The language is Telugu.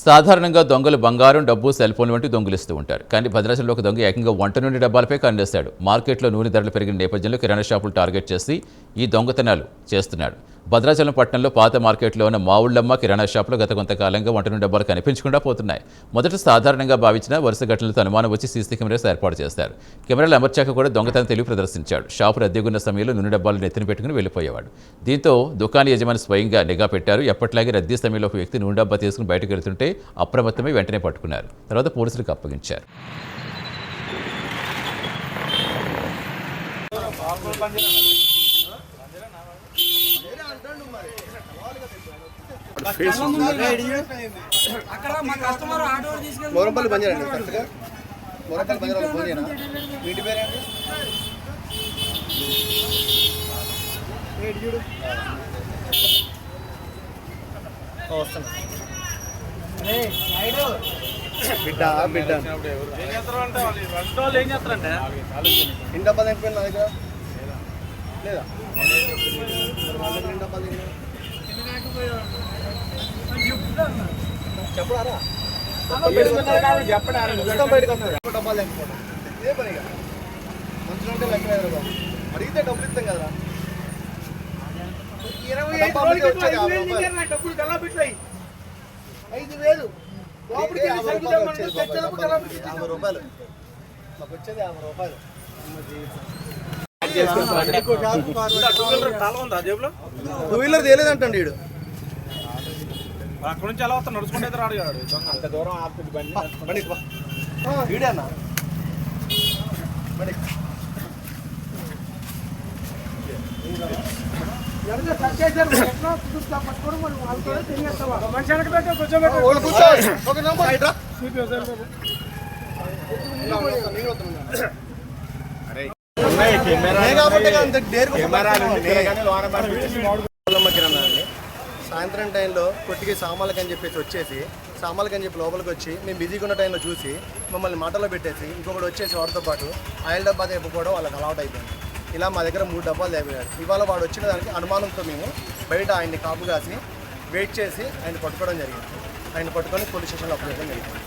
సాధారణంగా దొంగలు బంగారం, డబ్బు, సెల్ ఫోన్ వంటి దొంగిలిస్తూ ఉంటారు. కానీ భద్రాచలంలో ఒక దొంగ ఏకంగా వంట నూనె డబ్బాలపై కన్నేశాడు. మార్కెట్లో నూనె ధరలు పెరిగిన నేపథ్యంలో కిరాణా షాపులు టార్గెట్ చేసి ఈ దొంగతనాలు చేస్తున్నాడు. భద్రాచలం పట్టణంలో పాత మార్కెట్లో ఉన్న మావుళ్లమ్మ కిరాణా షాపులో గత కొంతకాలంగా వంట నూనె డబ్బాలు కనిపించకుండా పోతున్నాయి. మొదట సాధారణంగా భావించిన వరుస ఘటనలతో అనుమానం వచ్చి సీసీ కెమెరాస్ ఏర్పాటు చేశారు. కెమెరాలు అమర్చాక కూడా దొంగతనం తెలివి ప్రదర్శించాడు. షాపు రద్దీగున్న సమయంలో నూనె డబ్బాలు నెత్తిన పెట్టుకుని వెళ్ళిపోయేవాడు. దీంతో దుకాణ యజమాని స్వయంగా నిఘా పెట్టారు. ఎప్పట్లాగే రద్దీ సమయంలో ఒక వ్యక్తి నూనె డబ్బా తీసుకుని బయటకు వెళ్తుంటే అప్రమత్తమై వెంటనే పట్టుకున్నారు. తర్వాత పోలీసులకు అప్పగించారు. మోరంపల్లి బంజారండి కరెక్ట్గా మోరంపల్లి బంజారా భోజన వీటి పేరేంటి వస్తాను బిడ్డ బిడ్డ ఇంటి డబ్బా తెంపిపోయింది నా దగ్గర లేదా ఇంటి డబ్బా చెప్పడారా డబ్బాలు లేకపోవడం ఇదే పనిగా మంచిగా ఉంటే లెక్క అడిగితే డబ్బులు ఇస్తాం కదరా. 5,000 50 రూపాయలు మాకు వచ్చేది 50 రూపాయలు. టూ వీలర్ తేలేదంటండి వీడు. అక్కడ నుంచి ఎలా వస్తా నడుచుకుంటే రాడు అంత దూరం వీడేనా సాయంత్రం టైంలో కొట్టికి సామాన్లకి అని చెప్పేసి వచ్చేసి సామాన్లకి అని చెప్పి లోపలికి వచ్చి మేము బిజీగా ఉన్న టైంలో చూసి మమ్మల్ని మాటలో పెట్టేసి ఇంకొకటి వచ్చేసి వాడితో పాటు ఆయిల్ డబ్బా తెప్పుకోవడం వాళ్ళకి అలవాటు అయిపోయింది. ఇలా మా దగ్గర 3 డబ్బాలు తెప్పాడు. ఇవాళ వాడు వచ్చిన దానికి అనుమానంతో మేము బయట ఆయన్ని కాపు కాసి వెయిట్ చేసి ఆయన పట్టుకోవడం జరిగింది. ఆయన పట్టుకొని పోలీస్ స్టేషన్లో అప్పు చేయడం జరిగింది.